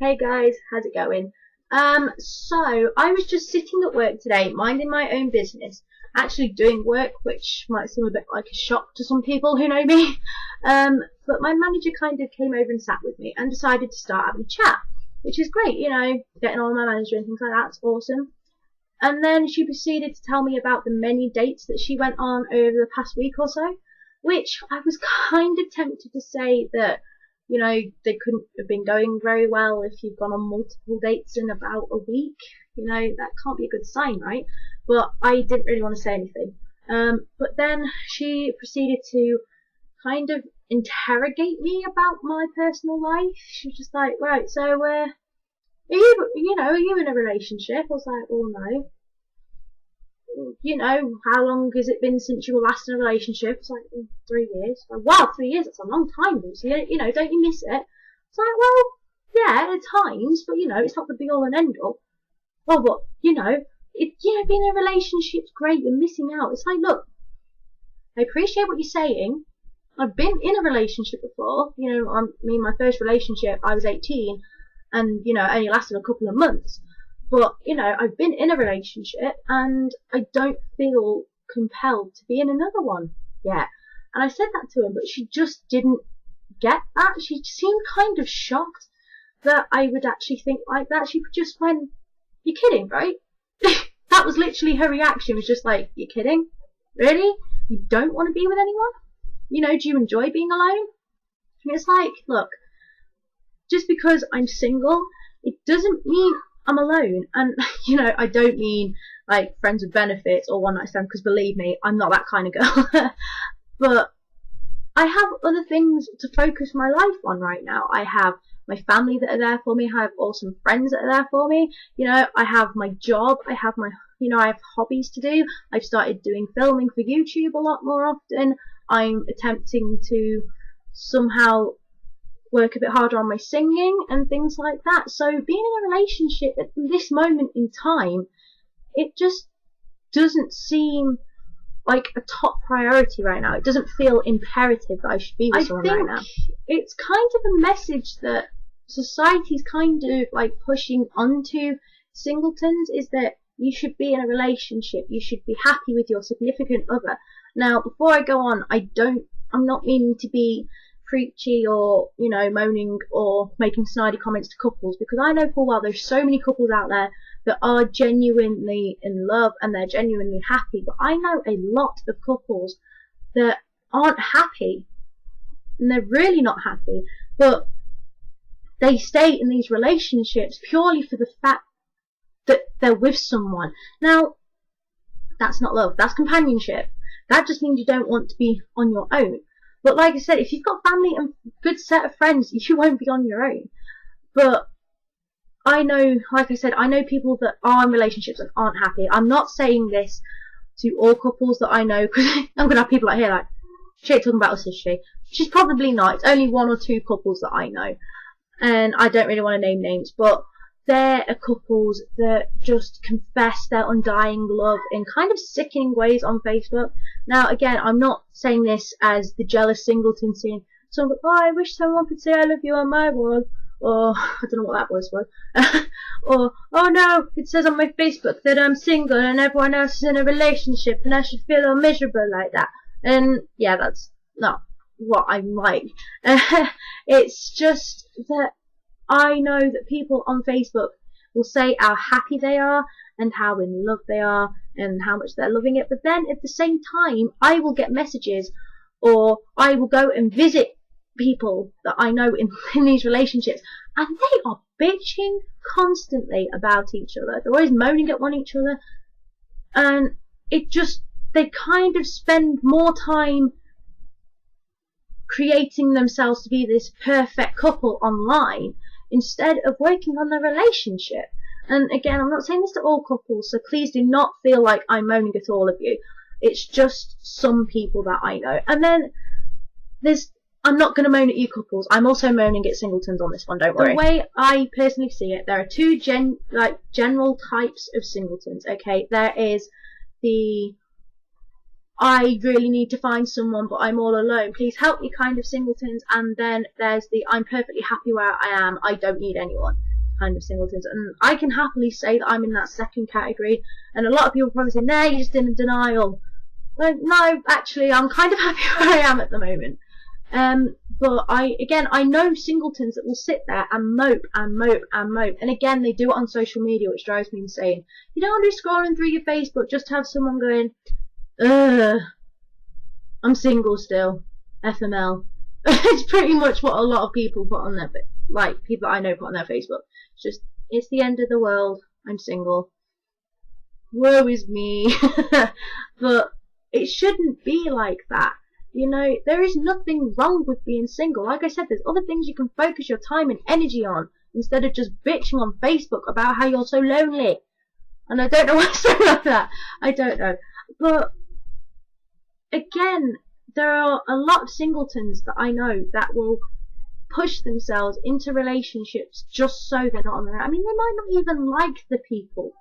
Hey guys, how's it going? So I was just sitting at work today, minding my own business, actually doing work, which might seem a bit like a shock to some people who know me. But my manager kind of came over and sat with me and decided to start having a chat, which is great, getting on with my manager and things like that's awesome. And then she proceeded to tell me about the many dates that she went on over the past week or so, which I was kind of tempted to say that they couldn't have been going very well if you've gone on multiple dates in about a week. That can't be a good sign, right? But I didn't really want to say anything. But then she proceeded to kind of interrogate me about my personal life. She was just like, right, so, are you in a relationship? I was like, well, no. How long has it been since you were last in a relationship? It's like 3 years. Like, wow, 3 years, that's a long time, Lucy. Don't you miss it? It's like, well, yeah, at times, but it's not the be all and end all. Well, but, being in a relationship's great, you're missing out. It's like, look, I appreciate what you're saying. I've been in a relationship before. My first relationship, I was 18, and, it only lasted a couple of months. But, I've been in a relationship and I don't feel compelled to be in another one yet. And I said that to him, but she just didn't get that. She seemed kind of shocked that I would actually think like that. She just went, "You're kidding, right?" That was literally her reaction, was just like, "You're kidding? Really? You don't want to be with anyone? Do you enjoy being alone?" And it's like, look, just because I'm single, it doesn't mean I'm alone. And I don't mean like friends with benefits or one night stand, because believe me, I'm not that kind of girl. But I have other things to focus my life on right now. I have my family that are there for me. I have awesome friends that are there for me. I have my job. I have I have hobbies to do. I've started doing filming for YouTube a lot more often. I'm attempting to somehow work a bit harder on my singing and things like that. So being in a relationship at this moment in time, it just doesn't seem like a top priority right now. It doesn't feel imperative that I should be with someone right now. I think it's kind of a message that society's kind of like pushing onto singletons, is that you should be in a relationship, you should be happy with your significant other. Now, before I go on, I'm not meaning to be preachy or moaning or making snidey comments to couples, because I know full well there's so many couples out there that are genuinely in love and they're genuinely happy, but I know a lot of couples that aren't happy, and they're really not happy, but they stay in these relationships purely for the fact that they're with someone. Now, that's not love, that's companionship. That just means you don't want to be on your own. But like I said, if you've got family and a good set of friends, you won't be on your own. But I know, like I said, I know people that are in relationships and aren't happy. I'm not saying this to all couples that I know, because I'm going to have people out here like, she ain't talking about us, is she? She's probably not. It's only 1 or 2 couples that I know. And I don't really want to name names, but there are couples that just confess their undying love in kind of sickening ways on Facebook. Now, again, I'm not saying this as the jealous singleton scene. So, I wish someone could say I love you on my wall. Or, I don't know what that voice was. Or, oh no, it says on my Facebook that I'm single and everyone else is in a relationship and I should feel all miserable like that. And, yeah, that's not what I'm like. It's just that I know that people on Facebook will say how happy they are and how in love they are and how much they're loving it, but then at the same time I will get messages, or I will go and visit people that I know in these relationships, and they are bitching constantly about each other. They're always moaning at each other, and they kind of spend more time creating themselves to be this perfect couple online instead of working on their relationship. And again, I'm not saying this to all couples, so please do not feel like I'm moaning at all of you. It's just some people that I know. And then I'm not going to moan at you couples. I'm also moaning at singletons on this one, don't worry. The way I personally see it, there are 2 general types of singletons, okay? There is the I really need to find someone, but I'm all alone, please help me kind of singletons. And then there's the I'm perfectly happy where I am, I don't need anyone. kind of singletons, and I can happily say that I'm in that second category. And a lot of people probably say, "No, you're just in denial." But no, actually, I'm kind of happy where I am at the moment. But I know singletons that will sit there and mope and mope and mope. And again, they do it on social media, which drives me insane. You don't want to be scrolling through your Facebook just to have someone going, "Ugh, I'm single still, FML." It's pretty much what a lot of people put on their, like, people I know put on their Facebook. It's just, it's the end of the world, I'm single. Woe is me. But it shouldn't be like that. You know, there is nothing wrong with being single. Like I said, there's other things you can focus your time and energy on instead of just bitching on Facebook about how you're so lonely. And I don't know why I say like that. I don't know. But again, there are a lot of singletons that I know that will push themselves into relationships just so they're not on their own. I mean, they might not even like the people.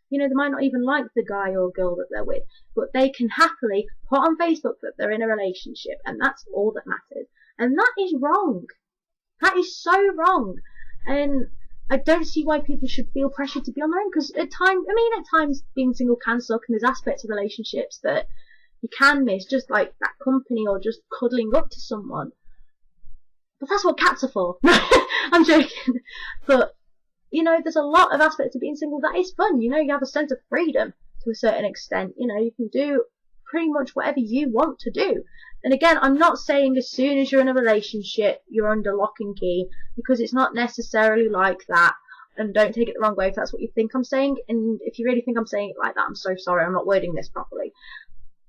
You know, they might not even like the guy or girl that they're with, but they can happily put on Facebook that they're in a relationship, and that's all that matters. And that is wrong. That is so wrong. And I don't see why people should feel pressured to be on their own, because at times being single can suck, and there's aspects of relationships that you can miss, just like that company or just cuddling up to someone. But that's what cats are for. I'm joking. But, you know, there's a lot of aspects of being single that is fun. You know, you have a sense of freedom to a certain extent. You know, you can do pretty much whatever you want to do. And again, I'm not saying as soon as you're in a relationship, you're under lock and key, because it's not necessarily like that. And don't take it the wrong way if that's what you think I'm saying. And if you really think I'm saying it like that, I'm so sorry, I'm not wording this properly.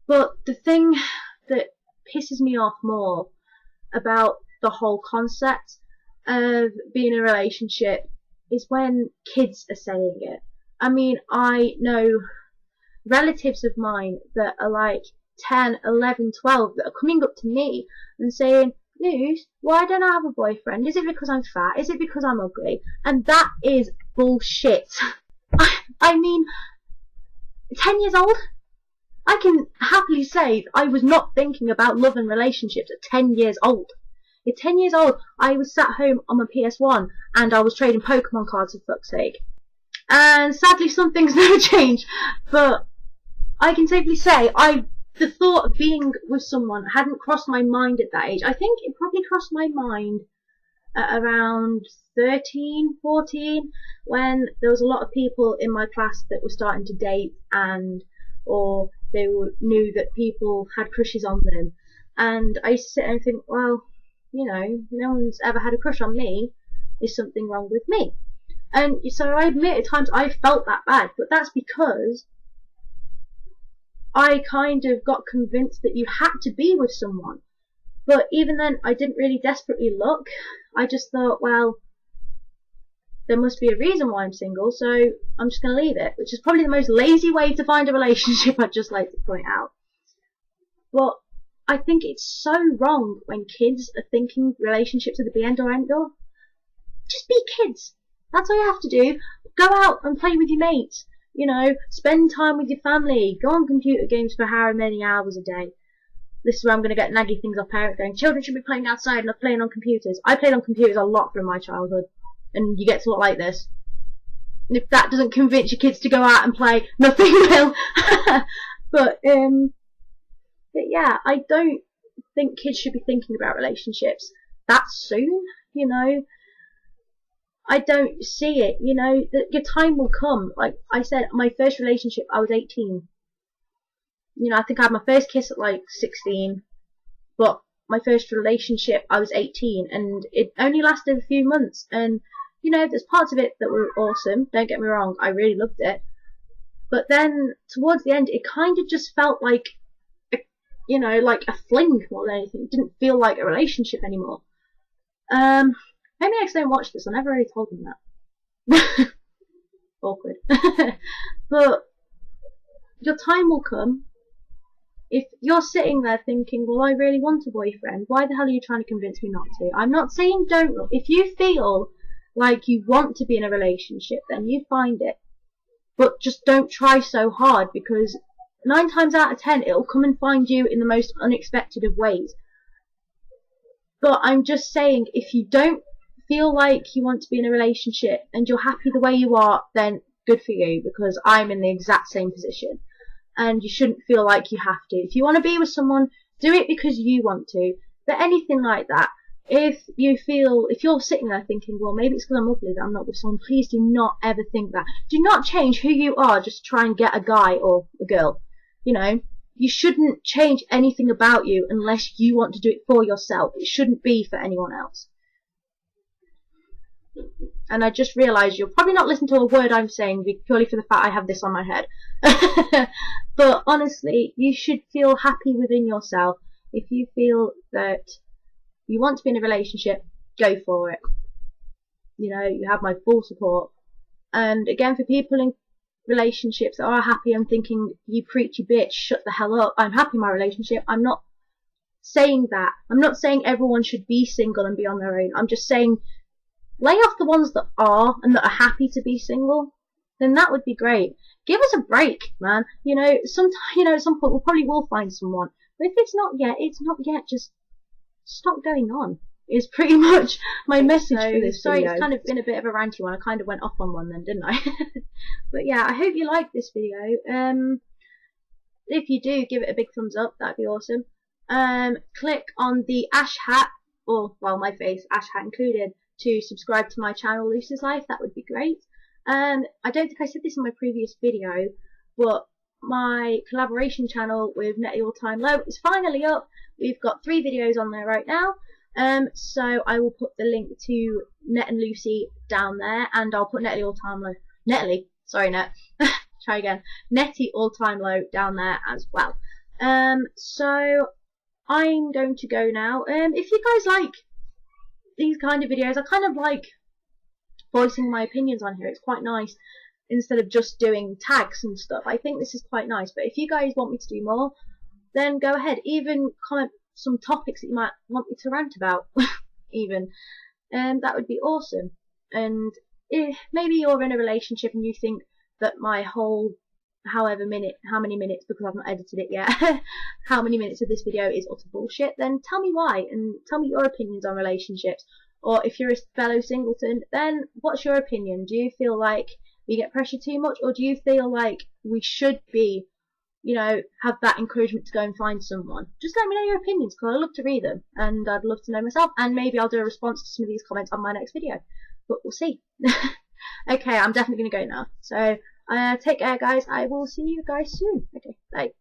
But the thing that pisses me off more about the whole concept of being in a relationship is when kids are saying it. I mean, I know relatives of mine that are like 10, 11, 12 that are coming up to me and saying, "Luz, why don't I have a boyfriend? Is it because I'm fat? Is it because I'm ugly?" And that is bullshit. I mean, 10 years old? I can happily say I was not thinking about love and relationships at 10 years old. At 10 years old, I was sat home on my PS1 and I was trading Pokemon cards for fuck's sake. And sadly, some things never change. But I can safely say the thought of being with someone hadn't crossed my mind at that age. I think it probably crossed my mind at around 13, 14, when there was a lot of people in my class that were starting to date, or they knew that people had crushes on them. And I used to sit there and think, well, you know, no one's ever had a crush on me. Is something wrong with me? And so I admit at times I felt that bad, but that's because I kind of got convinced that you had to be with someone. But even then, I didn't really desperately look. I just thought, well, there must be a reason why I'm single, so I'm just going to leave it, which is probably the most lazy way to find a relationship, I'd just like to point out. But I think it's so wrong when kids are thinking relationships are the be-end or end-all. Just be kids. That's all you have to do. Go out and play with your mates. You know, spend time with your family. Go on computer games for however many hours a day. This is where I'm going to get naggy things off parents going, children should be playing outside, not playing on computers. I played on computers a lot through my childhood. And you get to look like this. And if that doesn't convince your kids to go out and play, nothing will. But yeah, I don't think kids should be thinking about relationships that soon, you know. I don't see it, you know, your time will come. Like I said, my first relationship, I was 18. You know, I think I had my first kiss at like 16, but my first relationship, I was 18, and it only lasted a few months. And, you know, there's parts of it that were awesome, don't get me wrong, I really loved it. But then, towards the end, it kind of just felt like, you know, like a fling more than anything. It didn't feel like a relationship anymore. Maybe I don't watch this, I never really told them that. Awkward. But, your time will come. If you're sitting there thinking, well, I really want a boyfriend, why the hell are you trying to convince me not to? I'm not saying don't look. If you feel like you want to be in a relationship, then you find it. But just don't try so hard, because 9 times out of 10, it'll come and find you in the most unexpected of ways. But I'm just saying, if you don't feel like you want to be in a relationship and you're happy the way you are, then good for you, because I'm in the exact same position. And you shouldn't feel like you have to. If you want to be with someone, do it because you want to. But anything like that, if you're sitting there thinking, well, maybe it's because I'm ugly that I'm not with someone, please do not ever think that. Do not change who you are just to try and get a guy or a girl. You know, you shouldn't change anything about you unless you want to do it for yourself. It shouldn't be for anyone else. And I just realised you'll probably not listen to a word I'm saying purely for the fact I have this on my head. But honestly, you should feel happy within yourself. If you feel that you want to be in a relationship, go for it. You know, you have my full support. And again, for people in relationships that are happy, I'm thinking, you preachy bitch, shut the hell up. I'm happy in my relationship. I'm not saying that. I'm not saying everyone should be single and be on their own. I'm just saying, lay off the ones that are and that are happy to be single. Then that would be great. Give us a break, man. You know, at some point we probably will find someone. But if it's not yet, it's not yet. Just stop going on. Is pretty much my message for this video. Sorry, it's kind of been a bit of a ranty one. I kind of went off on one then, didn't I? But yeah, I hope you liked this video. If you do, give it a big thumbs up. That'd be awesome. Click on the ash hat, or well, my face, ash hat included, to subscribe to my channel, Lucy's Life. That would be great. I don't think I said this in my previous video, but my collaboration channel with Netty All Time Low is finally up. We've got 3 videos on there right now. So I will put the link to Net and Lucy down there, and I'll put Netty All Time Low, try again, Netty All Time Low down there as well. So I'm going to go now. If you guys like these kind of videos, I kind of like voicing my opinions on here. It's quite nice instead of just doing tags and stuff. I think this is quite nice. But if you guys want me to do more, then go ahead. Even comment some topics that you might want me to rant about, even, and that would be awesome. And if maybe you're in a relationship and you think that my whole how many minutes, because I've not edited it yet, how many minutes of this video is utter bullshit, then tell me why, and tell me your opinions on relationships. Or if you're a fellow singleton, then what's your opinion? Do you feel like we get pressured too much, or do you feel like we should be, you know, have that encouragement to go and find someone? Just let me know your opinions, because I'd love to read them, and I'd love to know myself, and maybe I'll do a response to some of these comments on my next video, but we'll see. Okay, I'm definitely going to go now, so take care guys, I will see you guys soon. Okay, bye.